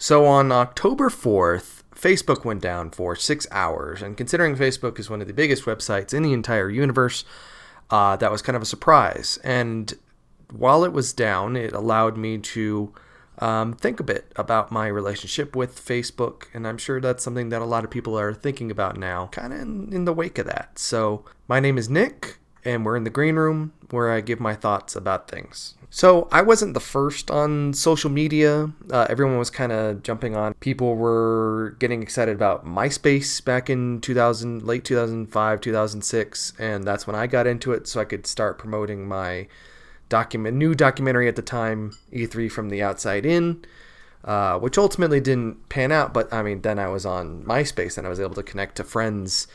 So on October 4th, Facebook went down for 6 hours. And considering Facebook is one of the biggest websites in the entire universe, that was kind of a surprise. And while it was down, it allowed me to think a bit about my relationship with Facebook. And I'm sure that's something that a lot of people are thinking about now, kind of in the wake of that. So my name is Nick, and we're in the green room where I give my thoughts about things. So I wasn't the first on social media. Everyone was kind of jumping on. People were getting excited about MySpace back in late 2005, 2006, and that's when I got into it so I could start promoting my new documentary at the time, E3 from the Outside In, which ultimately didn't pan out, but I mean, then I was on MySpace and I was able to connect to friends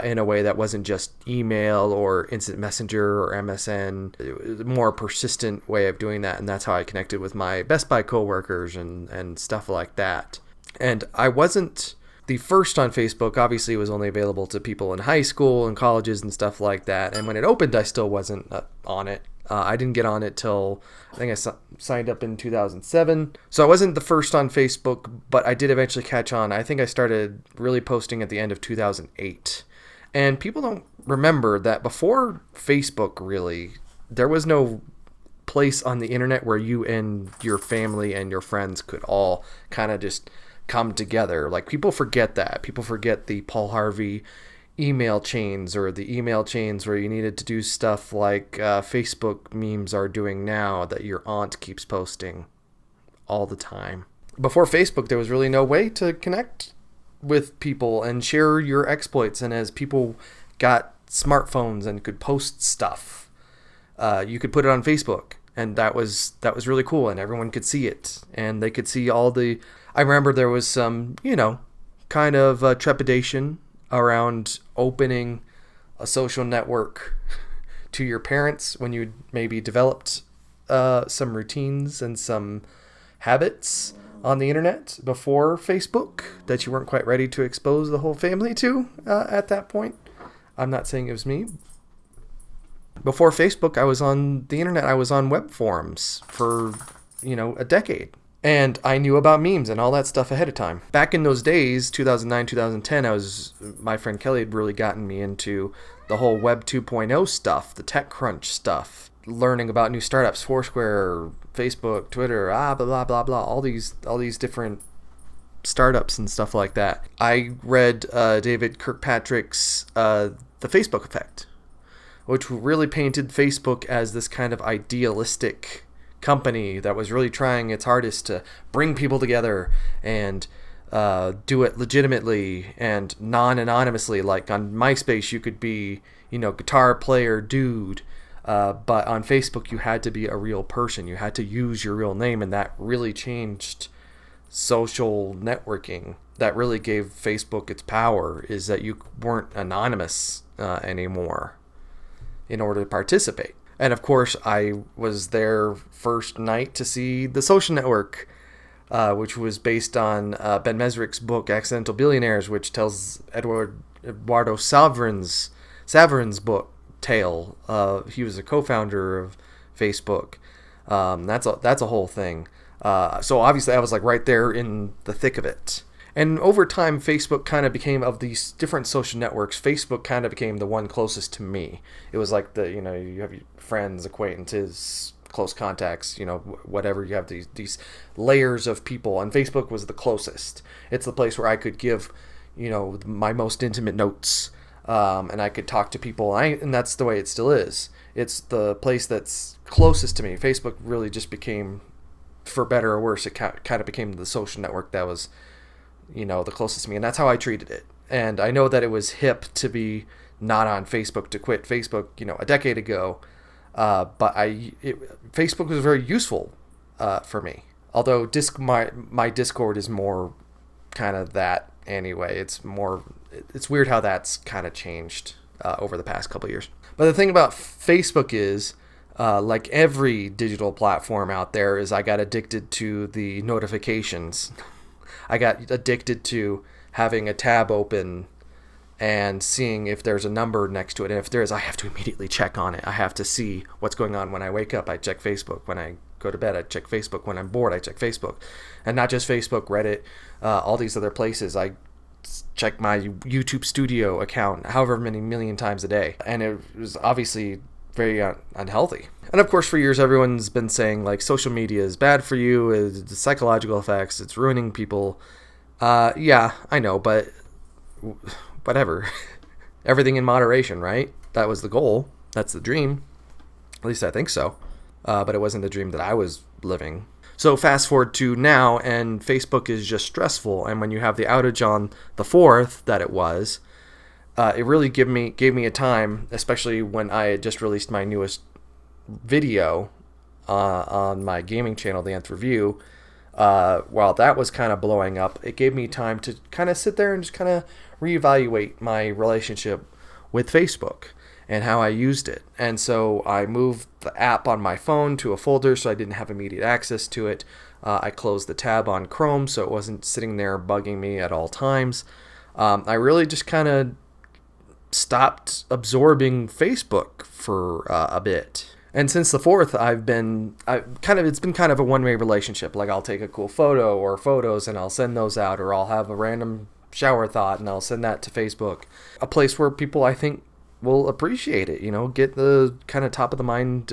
in a way that wasn't just email or instant messenger or MSN. It was a more persistent way of doing that, and that's how I connected with my Best Buy coworkers and stuff like that. And I wasn't the first on Facebook. Obviously, it was only available to people in high school and colleges and stuff like that. And when it opened, I still wasn't on it. I didn't get on it till I think I signed up in 2007. So I wasn't the first on Facebook, but I did eventually catch on. I think I started really posting at the end of 2008. And people don't remember that before Facebook, really, there was no place on the internet where you and your family and your friends could all kind of just come together. Like, people forget that. People forget the Paul Harvey email chains, or the email chains where you needed to do stuff like Facebook memes are doing now that your aunt keeps posting all the time. Before Facebook, there was really no way to connect with people and share your exploits. And as people got smartphones and could post stuff, you could put it on Facebook, and that was really cool, and everyone could see it, and they could see all the. I remember there was some, kind of trepidation around opening a social network to your parents when you maybe developed some routines and some habits on the internet before Facebook that you weren't quite ready to expose the whole family to at that point. I'm not saying it was me. Before Facebook, I was on the internet. I was on web forums for, a decade. And I knew about memes and all that stuff ahead of time. Back in those days, 2009, 2010, my friend Kelly had really gotten me into the whole Web 2.0 stuff, the TechCrunch stuff, learning about new startups, Foursquare, Facebook, Twitter, blah, blah, blah, blah, all these different startups and stuff like that. I read David Kirkpatrick's The Facebook Effect, which really painted Facebook as this kind of idealistic company that was really trying its hardest to bring people together and do it legitimately and non-anonymously. Like on MySpace, you could be, guitar player dude, but on Facebook, you had to be a real person. You had to use your real name, and that really changed social networking. That really gave Facebook its power, is that you weren't anonymous anymore in order to participate. And of course, I was there first night to see The Social Network, which was based on Ben Mesrick's book, Accidental Billionaires, which tells Eduardo Saverin's book, tale. He was a co-founder of Facebook. That's a whole thing. So obviously I was like right there in the thick of it. And over time, Facebook kind of became, of these different social networks, Facebook kind of became the one closest to me. It was like you have your friends, acquaintances, close contacts, whatever. You have these layers of people, and Facebook was the closest. It's the place where I could give, my most intimate notes, and I could talk to people, and that's the way it still is. It's the place that's closest to me. Facebook really just became, for better or worse, it kind of became the social network that was, the closest to me, and that's how I treated it. And I know that it was hip to be not on Facebook, to quit Facebook, a decade ago, but Facebook was very useful for me. Although my Discord is more kind of that anyway. It's weird how that's kind of changed over the past couple of years. But the thing about Facebook is, like every digital platform out there, is I got addicted to the notifications. I got addicted to having a tab open and seeing if there's a number next to it. And if there is, I have to immediately check on it. I have to see what's going on when I wake up. I check Facebook. When I go to bed, I check Facebook. When I'm bored, I check Facebook. And not just Facebook, Reddit, all these other places. I check my YouTube Studio account however many million times a day. And it was obviously very unhealthy. And of course, for years, everyone's been saying, like, social media is bad for you, it's psychological effects, it's ruining people. Yeah, I know, but whatever. Everything in moderation, right? That was the goal. That's the dream. At least I think so. But it wasn't the dream that I was living. So fast forward to now, and Facebook is just stressful. And when you have the outage on the 4th that it was, it really gave me a time, especially when I had just released my newest video on my gaming channel, The Nth Review. While that was kind of blowing up, it gave me time to kind of sit there and just kind of reevaluate my relationship with Facebook and how I used it. And so I moved the app on my phone to a folder so I didn't have immediate access to it. I closed the tab on Chrome so it wasn't sitting there bugging me at all times. I really just kind of stopped absorbing Facebook for a bit. And since the 4th, it's been kind of a one-way relationship. Like, I'll take a cool photo or photos and I'll send those out, or I'll have a random shower thought and I'll send that to Facebook. A place where people, I think, will appreciate it, get the kind of top of the mind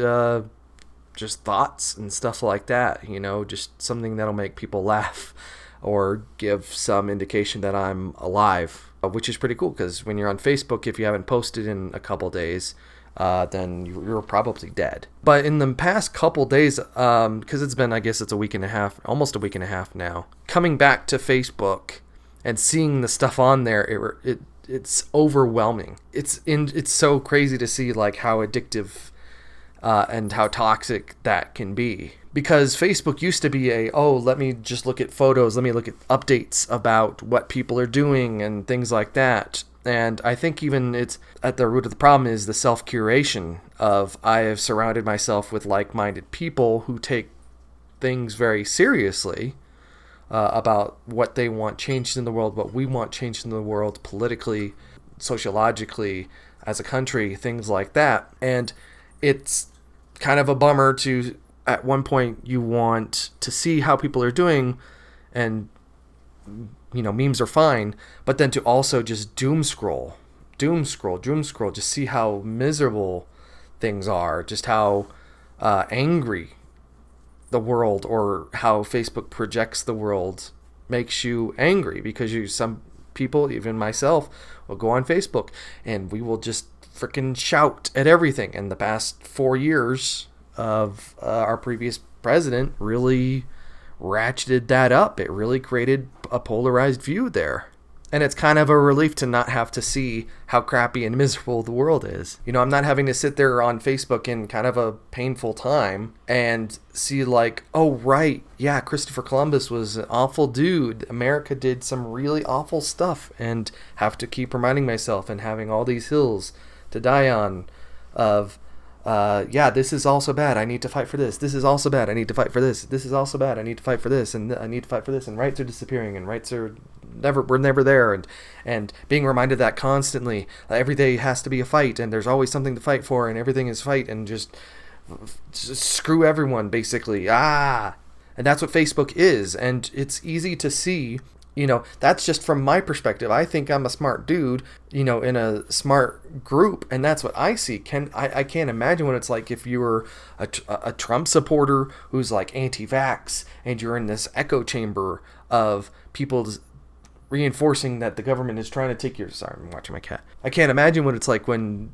just thoughts and stuff like that, just something that'll make people laugh or give some indication that I'm alive, which is pretty cool, because when you're on Facebook, if you haven't posted in a couple days, then you're probably dead. But in the past couple days, because it's been, I guess it's a week and a half, almost a week and a half now, coming back to Facebook and seeing the stuff on there, it's overwhelming. It's so crazy to see, like, how addictive and how toxic that can be. Because Facebook used to be let me just look at photos, let me look at updates about what people are doing and things like that. And I think even it's at the root of the problem is the self-curation of, I have surrounded myself with like-minded people who take things very seriously about what they want changed in the world, what we want changed in the world politically, sociologically, as a country, things like that. And it's kind of a bummer to, at one point, you want to see how people are doing, and memes are fine, but then to also just doom scroll, just see how miserable things are, just how angry the world, or how Facebook projects the world, makes you angry, because some people, even myself, will go on Facebook and we will just freaking shout at everything. And the past 4 years of our previous president really ratcheted that up. It really created a polarized view there. And it's kind of a relief to not have to see how crappy and miserable the world is. I'm not having to sit there on Facebook in kind of a painful time and see, like, oh, right, yeah, Christopher Columbus was an awful dude. America did some really awful stuff, and have to keep reminding myself and having all these hills to die on of, this is also bad, I need to fight for this. This is also bad, I need to fight for this. This is also bad, I need to fight for this, and I need to fight for this. And rights are disappearing, and rights are we're never there, and being reminded that constantly. Every day has to be a fight, and there's always something to fight for, and everything is fight, and just screw everyone, basically. And that's what Facebook is, and it's easy to see. That's just from my perspective. I think I'm a smart dude, in a smart group, and that's what I see. I can't imagine what it's like if you were a Trump supporter who's like anti-vax, and you're in this echo chamber of people's reinforcing that the government is trying to take your... Sorry, I'm watching my cat. I can't imagine what it's like when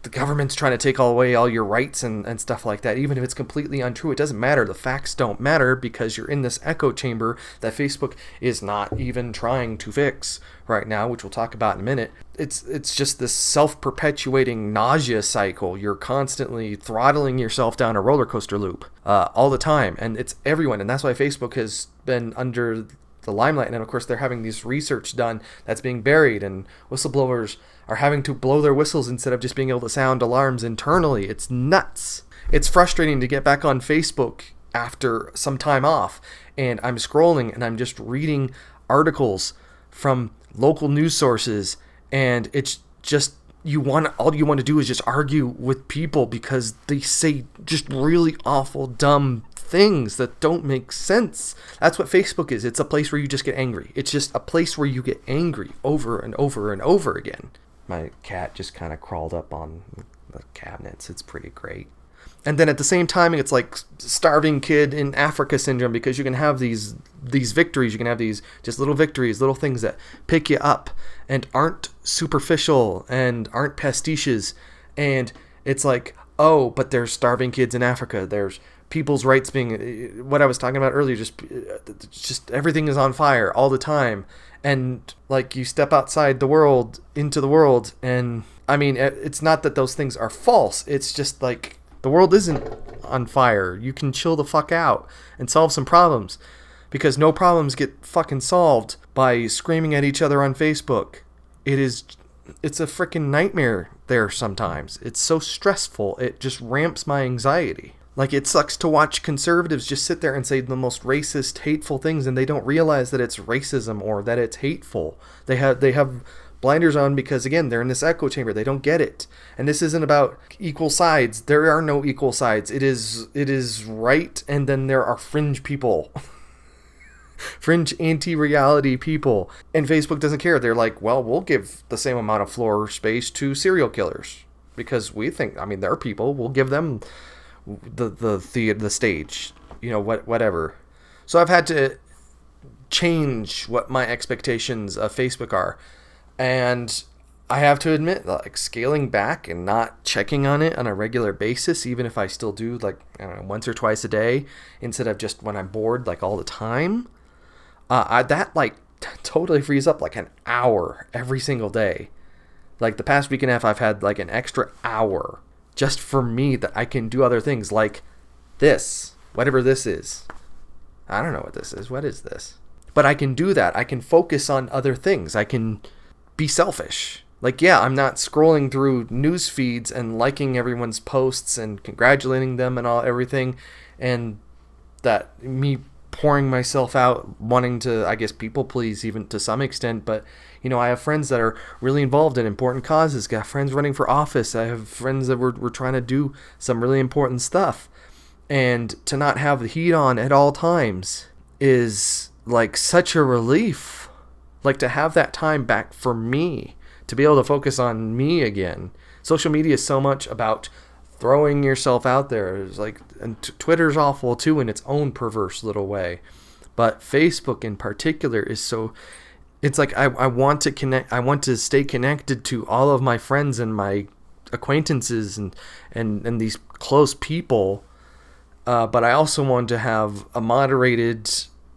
the government's trying to take away all your rights and stuff like that. Even if it's completely untrue, it doesn't matter. The facts don't matter, because you're in this echo chamber that Facebook is not even trying to fix right now, which we'll talk about in a minute. It's just this self-perpetuating nausea cycle. You're constantly throttling yourself down a roller coaster loop all the time, and it's everyone. And that's why Facebook has been under the limelight. And of course, they're having this research done that's being buried, and whistleblowers are having to blow their whistles instead of just being able to sound alarms internally. It's nuts. It's frustrating to get back on Facebook after some time off, and I'm scrolling and I'm just reading articles from local news sources, and it's just all you want to do is just argue with people because they say just really awful, dumb things that don't make sense. That's what Facebook is. It's a place where you just get angry. It's just a place where you get angry over and over and over again. My cat just kind of crawled up on the cabinets. It's pretty great. And then at the same time, it's like starving kid in Africa syndrome, because you can have these victories. You can have these just little victories, little things that pick you up and aren't superficial and aren't pastiches. And it's like, oh, but there's starving kids in Africa. There's people's rights being, what I was talking about earlier, just everything is on fire all the time. And like you step outside the world, into the world. And I mean, it's not that those things are false. It's just like, the world isn't on fire. You can chill the fuck out and solve some problems, because no problems get fucking solved by screaming at each other on Facebook. It's a freaking nightmare there sometimes. It's so stressful. It just ramps my anxiety. Like, it sucks to watch conservatives just sit there and say the most racist, hateful things, and they don't realize that it's racism or that it's hateful. They have blinders on because, again, they're in this echo chamber. They don't get it. And this isn't about equal sides. There are no equal sides. It is right, and then there are fringe people. Fringe anti-reality people. And Facebook doesn't care. They're like, well, we'll give the same amount of floor space to serial killers because we think, I mean, they're people. We'll give them the stage, whatever. So I've had to change what my expectations of Facebook are. And I have to admit, like, scaling back and not checking on it on a regular basis, even if I still do, like, I don't know, once or twice a day, instead of just when I'm bored, like, all the time, that, like, totally frees up, like, an hour every single day. Like, the past week and a half, I've had, like, an extra hour just for me that I can do other things, like this, whatever this is. I don't know what this is. What is this? But I can do that. I can focus on other things. I can be selfish. Like, yeah, I'm not scrolling through news feeds and liking everyone's posts and congratulating them and everything, and that me pouring myself out wanting to, I guess, people please even to some extent. But I have friends that are really involved in important causes. Got friends running for office. I have friends that we're trying to do some really important stuff, and to not have the heat on at all times is like such a relief. Like, to have that time back for me, to be able to focus on me again. Social media is so much about throwing yourself out there. It's like, and Twitter's awful too in its own perverse little way. But Facebook in particular is so, it's like I want to connect, I want to stay connected to all of my friends and my acquaintances and these close people. But I also want to have a moderated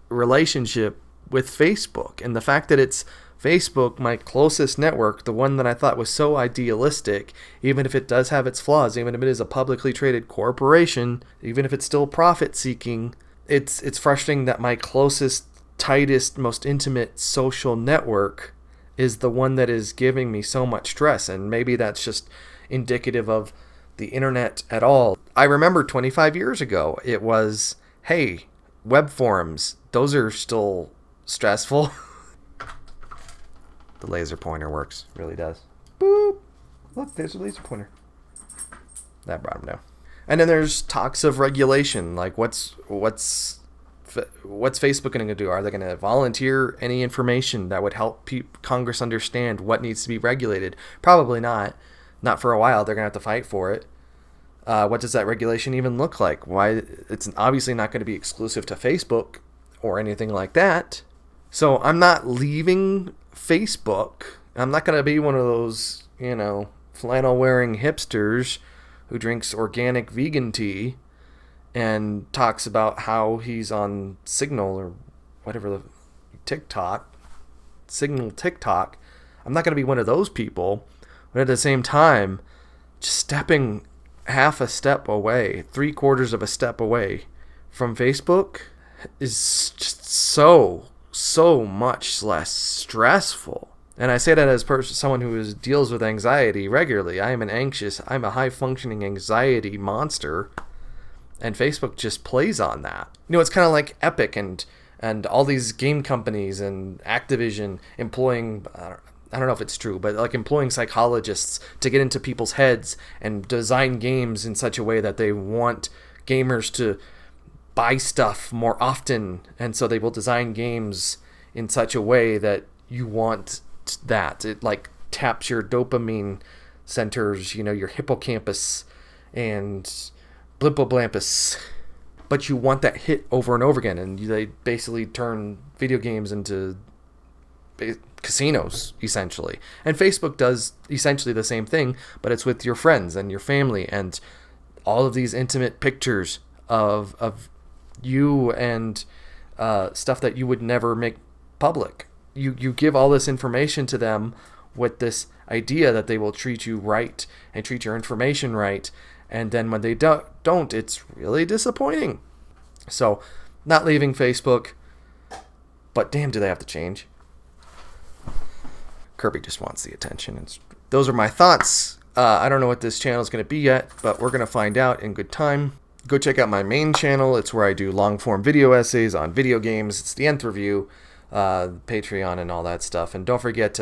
relationship with Facebook. And the fact that it's Facebook, my closest network, the one that I thought was so idealistic, even if it does have its flaws, even if it is a publicly traded corporation, even if it's still profit seeking, it's frustrating that my closest, tightest, most intimate social network is the one that is giving me so much stress. And maybe that's just indicative of the internet at all. I remember 25 years ago, it was, hey, web forums, those are still stressful. The laser pointer works. Really does. Boop. Look, there's a laser pointer. That brought him down. And then there's talks of regulation. Like, what's Facebook going to do? Are they going to volunteer any information that would help Congress understand what needs to be regulated? Probably not. Not for a while. They're going to have to fight for it. What does that regulation even look like? Why? It's obviously not going to be exclusive to Facebook or anything like that. So I'm not leaving Facebook. I'm not going to be one of those, flannel-wearing hipsters who drinks organic vegan tea and talks about how he's on Signal or whatever the Signal TikTok. I'm not going to be one of those people. But at the same time, just stepping half a step away, 3/4 of a step away from Facebook is just so much less stressful. And I say that as someone who deals with anxiety regularly. I'm a high-functioning anxiety monster, and Facebook just plays on that. It's kind of like Epic and all these game companies and Activision employing I don't know if it's true, but like employing psychologists to get into people's heads and design games in such a way that they want gamers to buy stuff more often, and so they will design games in such a way that you want that. It like taps your dopamine centers, your hippocampus and blimpoblampus, but you want that hit over and over again, and they basically turn video games into casinos, essentially. And Facebook does essentially the same thing, but it's with your friends and your family, and all of these intimate pictures of you and stuff that you would never make public. You give all this information to them with this idea that they will treat you right and treat your information right, and then when they don't, it's really disappointing. So, not leaving Facebook, but damn, do they have to change. Kirby just wants the attention. Those are my thoughts. I don't know what this channel is going to be yet, but we're going to find out in good time. Go check out my main channel. It's where I do long-form video essays on video games. It's the Nth Review, Patreon, and all that stuff. And don't forget to